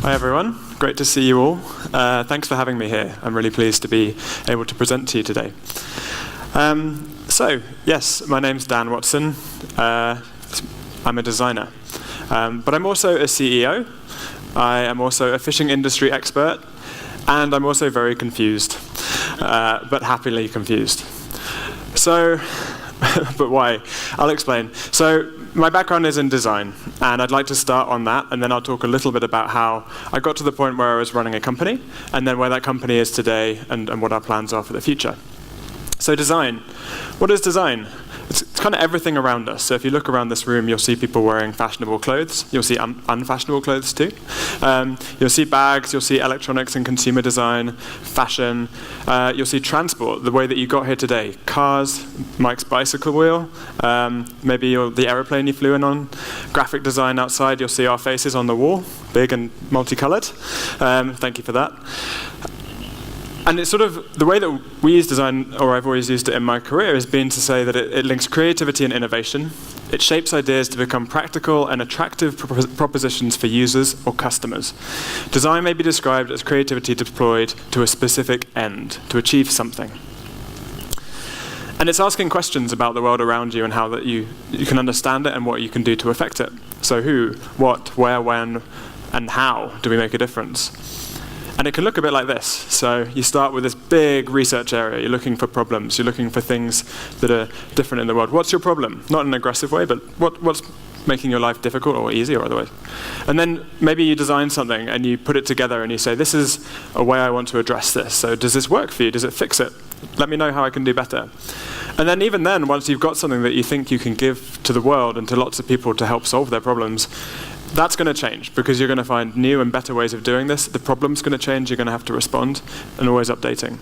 Hi everyone, great to see you all. Thanks for having me here. I'm really pleased to be able to present to you today. Yes, my name's Dan Watson. I'm a designer, but I'm also a CEO. I am also a fishing industry expert, and I'm also very confused, but happily confused. So, but why? I'll explain. So, my background is in design, and I'd like to start on that, and then I'll talk a little bit about how I got to the point where I was running a company, and then where that company is today, and what our plans are for the future. So design. What is design? It's kind of everything around us. So if you look around this room, you'll see people wearing fashionable clothes. You'll see unfashionable clothes too. You'll see bags, you'll see electronics and consumer design, fashion. You'll see transport, the way that you got here today. Cars, Mike's bicycle wheel, maybe the aeroplane you flew in on. Graphic design outside, you'll see our faces on the wall, big and multicolored. Thank you for that. And it's sort of, the way that we use design, or I've always used it in my career, has been to say that it links creativity and innovation. It shapes ideas to become practical and attractive propositions for users or customers. Design may be described as creativity deployed to a specific end, to achieve something. And it's asking questions about the world around you and how that you can understand it and what you can do to affect it. So who, what, where, when, and how do we make a difference? And it can look a bit like this. So you start with this big research area. You're looking for problems. You're looking for things that are different in the world. What's your problem? Not in an aggressive way, but what's making your life difficult or easy or otherwise? And then maybe you design something and you put it together and you say, this is a way I want to address this. So does this work for you? Does it fix it? Let me know how I can do better. And then even then, once you've got something that you think you can give to the world and to lots of people to help solve their problems, that's going to change because you're going to find new and better ways of doing this. The problem's going to change. You're going to have to respond, and always updating.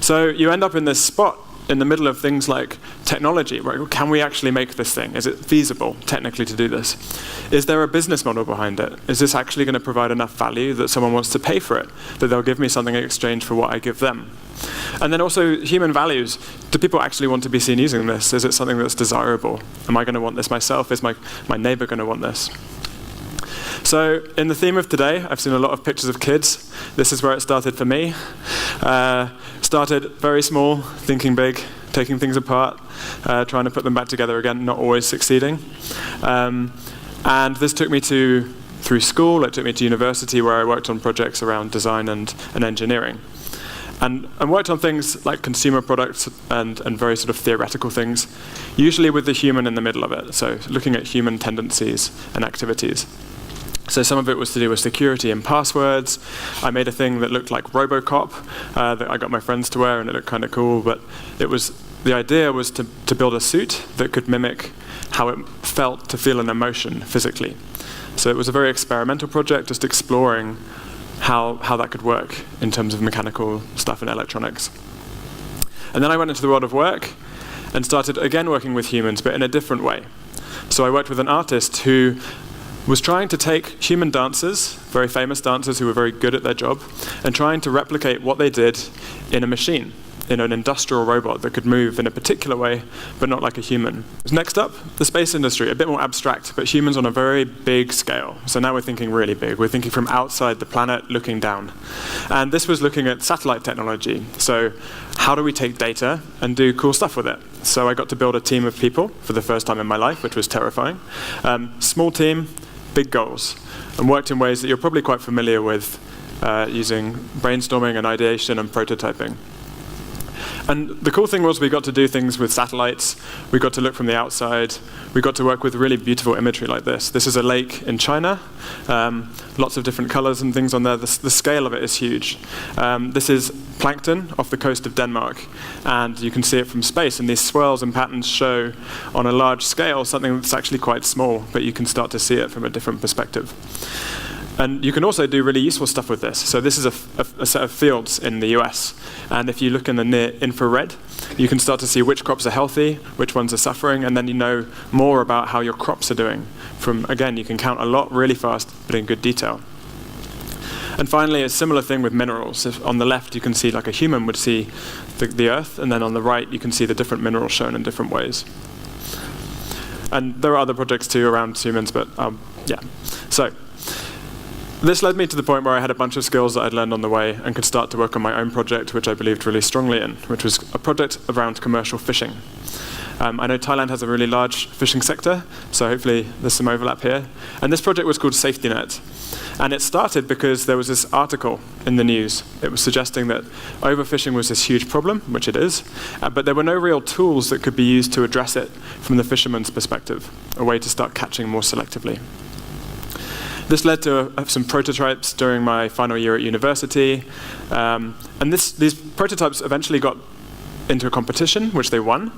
So you end up in this spot in the middle of things like technology, where can we actually make this thing? Is it feasible technically to do this? Is there a business model behind it? Is this actually going to provide enough value that someone wants to pay for it, that they'll give me something in exchange for what I give them? And then also human values. Do people actually want to be seen using this? Is it something that's desirable? Am I going to want this myself? Is my neighbor going to want this? So in the theme of today, I've seen a lot of pictures of kids. This is where it started for me. Started very small, thinking big, taking things apart, trying to put them back together again, not always succeeding. And this took me through school. It took me to university, where I worked on projects around design and engineering. And worked on things like consumer products and very sort of theoretical things, usually with the human in the middle of it, so looking at human tendencies and activities. So some of it was to do with security and passwords. I made a thing that looked like Robocop that I got my friends to wear, and it looked kind of cool, but the idea was to build a suit that could mimic how it felt to feel an emotion physically. So it was a very experimental project, just exploring how that could work in terms of mechanical stuff and electronics. And then I went into the world of work and started again working with humans, but in a different way. So I worked with an artist who was trying to take human dancers, very famous dancers who were very good at their job, and trying to replicate what they did in a machine, in an industrial robot that could move in a particular way, but not like a human. Next up, the space industry, a bit more abstract, but humans on a very big scale. So now we're thinking really big. We're thinking from outside the planet, looking down. And this was looking at satellite technology. So how do we take data and do cool stuff with it? So I got to build a team of people for the first time in my life, which was terrifying. Small team, big goals, and worked in ways that you're probably quite familiar with, using brainstorming and ideation and prototyping. And the cool thing was we got to do things with satellites, we got to look from the outside, we got to work with really beautiful imagery like this. This is a lake in China, lots of different colors and things on there. The scale of it is huge. This is plankton off the coast of Denmark, and you can see it from space, and these swirls and patterns show on a large scale something that's actually quite small, but you can start to see it from a different perspective. And you can also do really useful stuff with this. So this is a set of fields in the US. And if you look in the near infrared, you can start to see which crops are healthy, which ones are suffering, and then you know more about how your crops are doing. Again, you can count a lot really fast, but in good detail. And finally, a similar thing with minerals. If on the left, you can see like a human would see the earth, and then on the right, you can see the different minerals shown in different ways. And there are other projects too around humans, but yeah. So This led me to the point where I had a bunch of skills that I'd learned on the way and could start to work on my own project, which I believed really strongly in, which was a project around commercial fishing. I know Thailand has a really large fishing sector, so hopefully there's some overlap here. And this project was called Safety Net. And it started because there was this article in the news. It was suggesting that overfishing was this huge problem, which it is, but there were no real tools that could be used to address it from the fisherman's perspective, a way to start catching more selectively. This led to some prototypes during my final year at university, and these prototypes eventually got into a competition, which they won,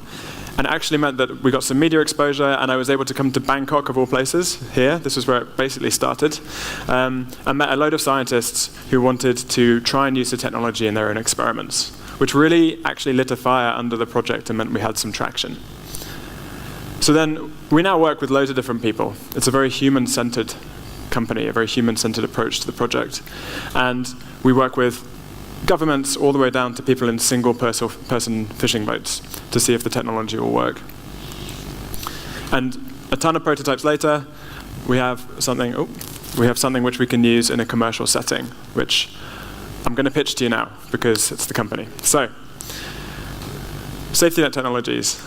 and it actually meant that we got some media exposure, and I was able to come to Bangkok, of all places, here. This is where it basically started. I met a load of scientists who wanted to try and use the technology in their own experiments, which really actually lit a fire under the project and meant we had some traction. So then, we now work with loads of different people. It's a very human-centered company, a very human-centered approach to the project. And we work with governments all the way down to people in single-person fishing boats to see if the technology will work. And a ton of prototypes later, we have something which we can use in a commercial setting, which I'm going to pitch to you now because it's the company. So, Safety Net Technologies.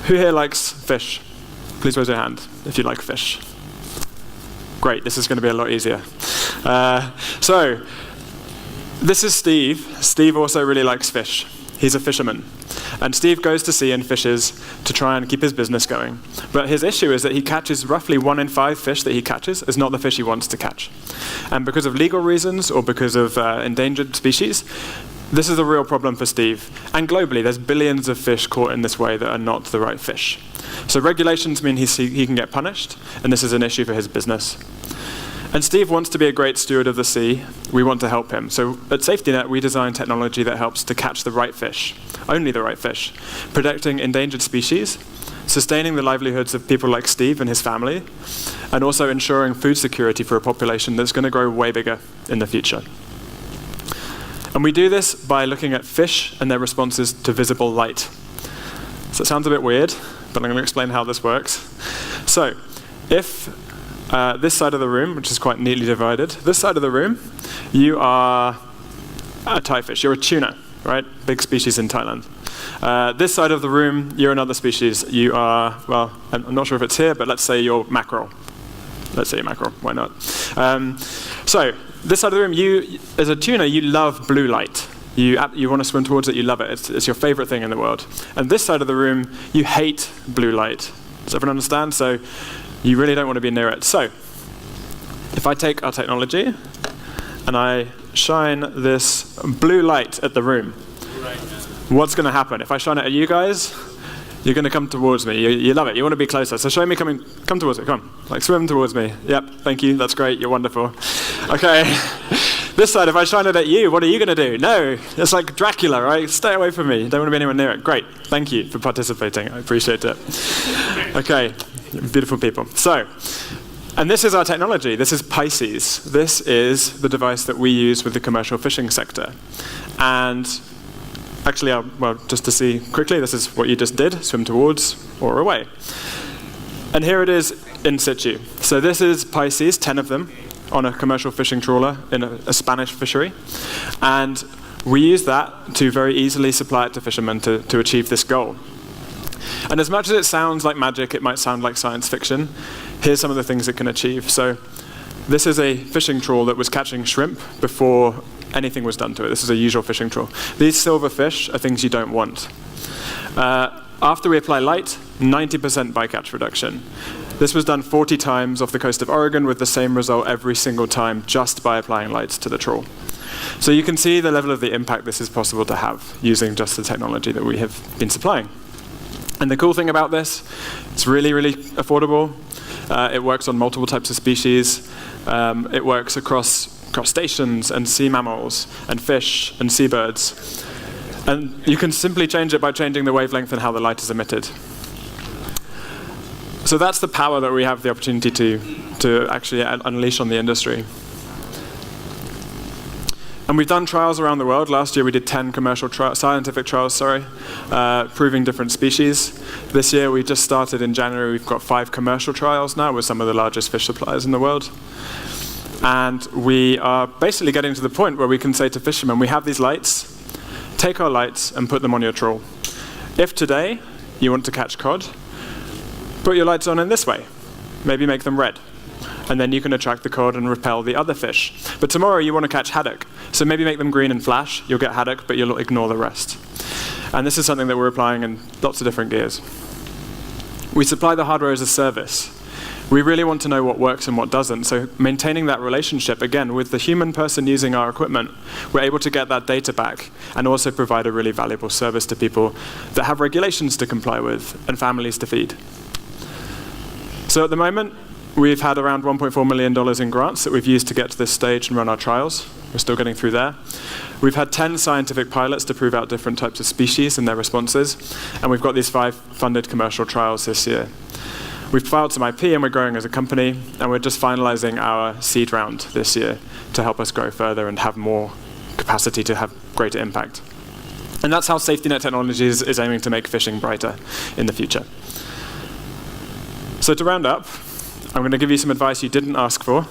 Who here likes fish? Please raise your hand if you like fish. Great, this is going to be a lot easier. So, this is Steve. Steve also really likes fish. He's a fisherman. And Steve goes to sea and fishes to try and keep his business going. But his issue is that he catches roughly 1 in 5 fish that he catches is not the fish he wants to catch. And because of legal reasons or because of endangered species, this is a real problem for Steve. And globally, there's billions of fish caught in this way that are not the right fish. So regulations mean he can get punished, and this is an issue for his business. And Steve wants to be a great steward of the sea. We want to help him. So at Safety Net, we design technology that helps to catch the right fish, only the right fish, protecting endangered species, sustaining the livelihoods of people like Steve and his family, and also ensuring food security for a population that's going to grow way bigger in the future. And we do this by looking at fish and their responses to visible light. So it sounds a bit weird, but I'm going to explain how this works. So if this side of the room, which is quite neatly divided, this side of the room, you are a Thai fish. You're a tuna, right? Big species in Thailand. This side of the room, you're another species. You are, well, I'm not sure if it's here, but let's say you're mackerel. Let's say you're mackerel. Why not? So this side of the room, you, as a tuna, you love blue light. You want to swim towards it, you love it. It's your favorite thing in the world. And this side of the room, you hate blue light. Does everyone understand? So you really don't want to be near it. So if I take our technology and I shine this blue light at the room, what's going to happen? If I shine it at you guys, you're going to come towards me. You love it. You want to be closer. So show me come towards me. Come on. Like swim towards me. Yep. Thank you. That's great. You're wonderful. Okay. This side, if I shine it at you, what are you going to do? No. It's like Dracula, right? Stay away from me. Don't want to be anywhere near it. Great. Thank you for participating. I appreciate it. Okay. Beautiful people. So, and this is our technology. This is Pisces. This is the device that we use with the commercial fishing sector. And actually, well, just to see quickly, this is what you just did, swim towards or away. And here it is in situ. So this is Pisces, 10 of them, on a commercial fishing trawler in a Spanish fishery. And we use that to very easily supply it to fishermen to achieve this goal. And as much as it sounds like magic, it might sound like science fiction, here's some of the things it can achieve. So this is a fishing trawl that was catching shrimp before anything was done to it. This is a usual fishing trawl. These silver fish are things you don't want. After we apply light, 90% bycatch reduction. This was done 40 times off the coast of Oregon with the same result every single time just by applying lights to the trawl. So you can see the level of the impact this is possible to have using just the technology that we have been supplying. And the cool thing about this, it's really, really affordable. It works on multiple types of species. It works across crustaceans and sea mammals and fish and seabirds. And you can simply change it by changing the wavelength and how the light is emitted. So that's the power that we have the opportunity to actually unleash on the industry. And we've done trials around the world. Last year we did 10 scientific trials, proving different species. This year we just started in January. We've got 5 commercial trials now with some of the largest fish suppliers in the world. And we are basically getting to the point where we can say to fishermen, we have these lights, take our lights and put them on your trawl. If today you want to catch cod, put your lights on in this way. Maybe make them red. And then you can attract the cod and repel the other fish. But tomorrow you want to catch haddock, so maybe make them green and flash. You'll get haddock, but you'll ignore the rest. And this is something that we're applying in lots of different gears. We supply the hardware as a service. We really want to know what works and what doesn't, so maintaining that relationship, again, with the human person using our equipment, we're able to get that data back and also provide a really valuable service to people that have regulations to comply with and families to feed. So at the moment, we've had around $1.4 million in grants that we've used to get to this stage and run our trials. We're still getting through there. We've had 10 scientific pilots to prove out different types of species and their responses, and we've got these 5 funded commercial trials this year. We've filed some IP and we're growing as a company, and we're just finalizing our seed round this year to help us grow further and have more capacity to have greater impact. And that's how Safety Net Technologies is aiming to make fishing brighter in the future. So to round up, I'm going to give you some advice you didn't ask for,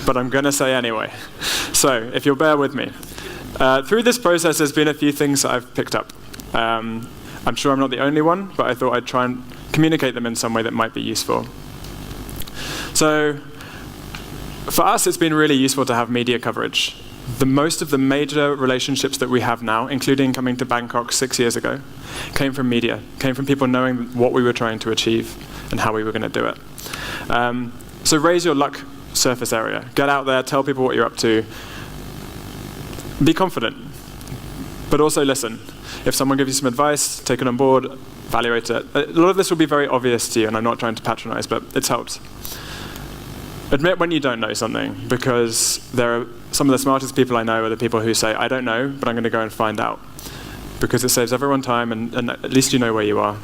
but I'm going to say anyway. So if you'll bear with me. Through this process, there's been a few things that I've picked up. I'm sure I'm not the only one, but I thought I'd try and communicate them in some way that might be useful. So for us, it's been really useful to have media coverage. Most of the major relationships that we have now, including coming to Bangkok 6 years ago, came from media, came from people knowing what we were trying to achieve and how we were going to do it. So raise your luck surface area. Get out there, tell people what you're up to. Be confident, but also listen. If someone gives you some advice, take it on board, evaluate it. A lot of this will be very obvious to you, and I'm not trying to patronize, but it's helped. Admit when you don't know something, because there are some of the smartest people I know are the people who say, I don't know, but I'm going to go and find out. Because it saves everyone time, and at least you know where you are.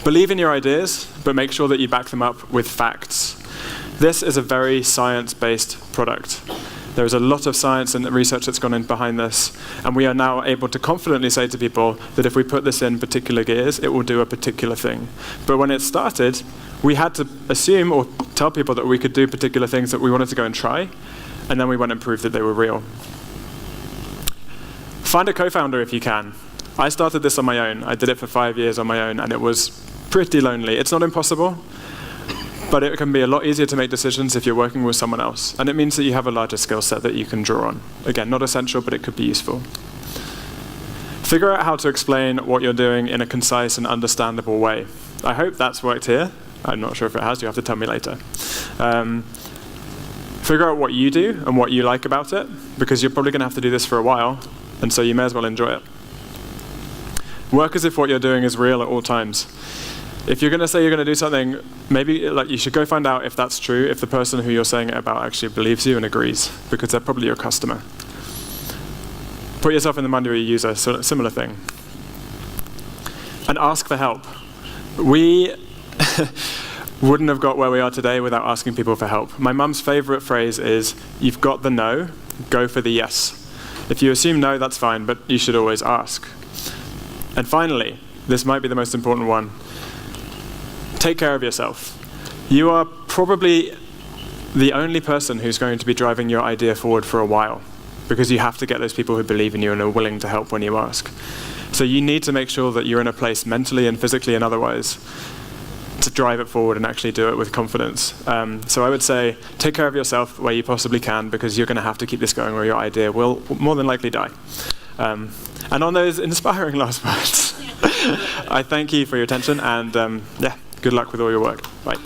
Believe in your ideas, but make sure that you back them up with facts. This is a very science-based product. There is a lot of science and research that's gone in behind this, and we are now able to confidently say to people that if we put this in particular gears, it will do a particular thing. But when it started, we had to assume or tell people that we could do particular things that we wanted to go and try, and then we went and proved that they were real. Find a co-founder if you can. I started this on my own. I did it for 5 years on my own, and it was pretty lonely. It's not impossible, but it can be a lot easier to make decisions if you're working with someone else. And it means that you have a larger skill set that you can draw on. Again, not essential, but it could be useful. Figure out how to explain what you're doing in a concise and understandable way. I hope that's worked here. I'm not sure if it has. You have to tell me later. Figure out what you do and what you like about it, because you're probably going to have to do this for a while, and so you may as well enjoy it. Work as if what you're doing is real at all times. If you're going to say you're going to do something, maybe you should go find out if that's true, if the person who you're saying it about actually believes you and agrees, because they're probably your customer. Put yourself in the mind of your user, so similar thing. And ask for help. We wouldn't have got where we are today without asking people for help. My mum's favorite phrase is, you've got the no, go for the yes. If you assume no, that's fine, but you should always ask. And finally, this might be the most important one. Take care of yourself. You are probably the only person who's going to be driving your idea forward for a while, because you have to get those people who believe in you and are willing to help when you ask. So you need to make sure that you're in a place mentally and physically and otherwise to drive it forward and actually do it with confidence. So I would say take care of yourself where you possibly can, because you're going to have to keep this going or your idea will more than likely die. And on those inspiring last words, I thank you for your attention, and yeah, good luck with all your work. Bye.